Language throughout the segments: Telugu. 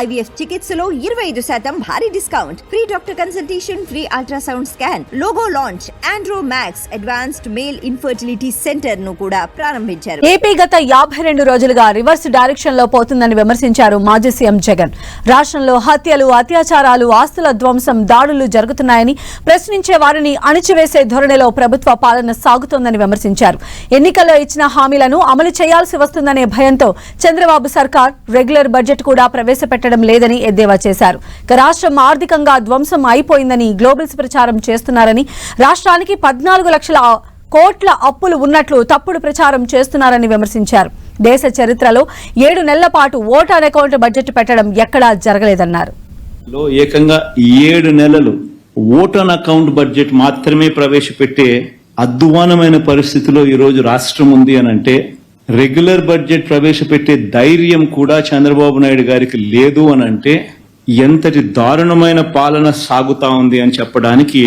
IVF చికిత్సలో 25% భారీ discount, free doctor consultation, free ultrasound scan, logo launch, Andro max advanced male infertility centre ను కూడా ప్రారంభించారు. ఏపీ గత 52 రోజులుగా రివర్స్ డైరెక్షన్ లో పోతుందని విమర్శించారు మాజీ సీఎం జగన్. రాష్ట్రంలో హత్యలు, అత్యాచారాలు, ఆస్తుల ధ్వంసం, దాడులు జరుగుతున్నాయని, ప్రశ్నించే వారిని అణిచివేసే ధోరణిలో ప్రభుత్వ పాలన సాగుతోందని విమర్శించారు. ఎన్నికల్లో ఇచ్చిన హామీలను అమలు చేయాల్సి వస్తుందనే భయంతో చంద్రబాబు సర్కార్ రెగ్యులర్ బడ్జెట్ కూడా ప్రవేశపెట్టడం లేదని ఎద్దేవా చేశారు. రాష్ట్రం ఆర్థికంగా ధ్వంసం అయిపోయిందని గ్లోబల్స్ ప్రచారం చేస్తున్నారని, రాష్ట్రానికి 14 లక్షల కోట్ల అప్పులు ఉన్నట్లు తప్పుడు ప్రచారం చేస్తున్నారని విమర్శించారు. దేశ చరిత్రలో 7 నెలల పాటు ఓట్ ఆన్ అకౌంట్ బడ్జెట్ పెట్టడం ఎక్కడా జరగలేదన్నారు. ఏకంగా 7 నెలలు ఓట్ ఆన్ అకౌంట్ బడ్జెట్ మాత్రమే ప్రవేశపెట్టే అధ్వానమైన పరిస్థితిలో ఈరోజు రాష్ట్రం ఉంది అని అంటే, రెగ్యులర్ బడ్జెట్ ప్రవేశపెట్టే ధైర్యం కూడా చంద్రబాబు నాయుడు గారికి లేదు అని అంటే ఎంతటి దారుణమైన పాలన సాగుతా ఉంది అని చెప్పడానికి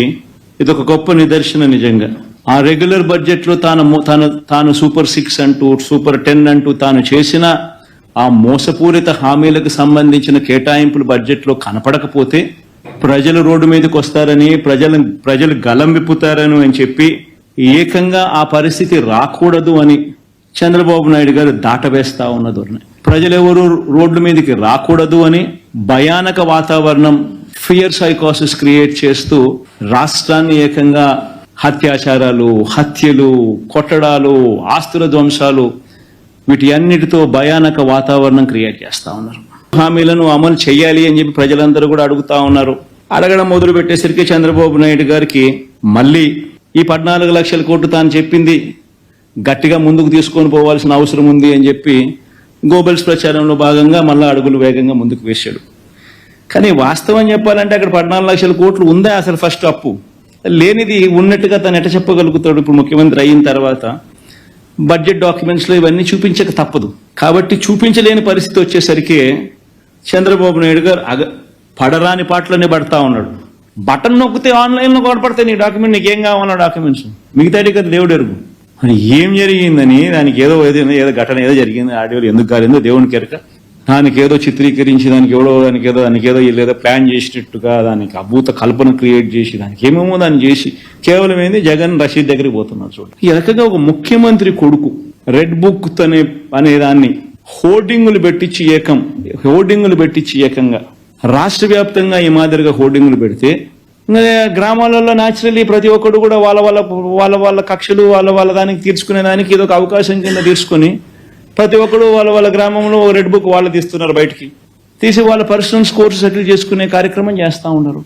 ఇదొక గొప్ప నిదర్శన. నిజంగా ఆ రెగ్యులర్ బడ్జెట్ లో తాను సూపర్ 6 అంటూ, సూపర్ 10 అంటూ తాను చేసిన ఆ మోసపూరిత హామీలకు సంబంధించిన కేటాయింపులు బడ్జెట్ లో కనపడకపోతే ప్రజలు రోడ్డు మీదకి వస్తారని, ప్రజలు గలం విప్పుతారని అని చెప్పి ఏకంగా ఆ పరిస్థితి రాకూడదు అని చంద్రబాబు నాయుడు గారు దాటవేస్తా ఉన్న ధోరణి. ప్రజలెవరూ రోడ్ల మీదకి రాకూడదు అని భయానక వాతావరణం, ఫియర్ సైకోసిస్ క్రియేట్ చేస్తూ రాష్ట్రాన్ని ఏకంగా అత్యాచారాలు, హత్యలు, కొట్టడాలు, ఆస్తుల ధ్వంసాలు, వీటి అన్నిటితో భయానక వాతావరణం క్రియేట్ చేస్తా ఉన్నారు. హామీలను అమలు చేయాలి అని చెప్పి ప్రజలందరూ కూడా అడుగుతా ఉన్నారు. అడగడం మొదలు పెట్టేసరికి చంద్రబాబు నాయుడు గారికి మళ్ళీ ఈ 14 లక్షల కోట్లు తాను చెప్పింది గట్టిగా ముందుకు తీసుకొని పోవాల్సిన అవసరం ఉంది అని చెప్పి గోబల్స్ ప్రచారంలో భాగంగా మళ్ళీ అడుగులు వేగంగా ముందుకు వేశాడు. కానీ వాస్తవం చెప్పాలంటే అక్కడ 14 లక్షల కోట్లు ఉందా అసలు? ఫస్ట్ అప్పు లేనిది ఉన్నట్టుగా తను ఎట చెప్పగలుగుతాడు? ఇప్పుడు ముఖ్యమంత్రి అయిన తర్వాత బడ్జెట్ డాక్యుమెంట్స్లో ఇవన్నీ చూపించక తప్పదు. కాబట్టి చూపించలేని పరిస్థితి వచ్చేసరికి చంద్రబాబు నాయుడు గారు పడరాని పాటలోనే పడతా ఉన్నాడు. బటన్ నొక్కితే ఆన్లైన్లో కొనపడతాయి నీ డాక్యుమెంట్, నీకేం కావాలన్న డాక్యుమెంట్స్, మిగతాది కదా దేవుడు ఎరుగు. మరి ఏం జరిగిందని దానికి ఏదో ఘటన ఏదో జరిగింది, ఆడియోలు ఎందుకు కాలేదో దేవునికి ఎరక, దానికి ఏదో చిత్రీకరించి దానికి ఏదో వీళ్ళు ప్లాన్ చేసినట్టుగా దానికి అభూత కల్పన క్రియేట్ చేసి దానికి ఏమేమో దాన్ని చేసి కేవలం ఏంది జగన్ రషీద్ దగ్గరికి పోతున్నారు. చూడండి, ఈ రకంగా ఒక ముఖ్యమంత్రి కొడుకు రెడ్ బుక్ అనే దాన్ని హోర్డింగులు పెట్టించి ఏకంగా రాష్ట్ర వ్యాప్తంగా ఈ మాదిరిగా హోర్డింగులు పెడితే గ్రామాలలో న్యాచురల్లీ ప్రతి ఒక్కరు కూడా వాళ్ళ కక్షలు వాళ్ళ దానికి తీర్చుకునే దానికి ఇదొక అవకాశం కింద తీసుకుని ప్రతి ఒక్కరు వాళ్ళ గ్రామంలో రెడ్ బుక్ వాళ్ళు తీస్తున్నారు, బయటికి తీసి వాళ్ళ పర్సనల్ స్కోర్స్ సెటిల్ చేసుకునే కార్యక్రమం చేస్తూ ఉన్నారు.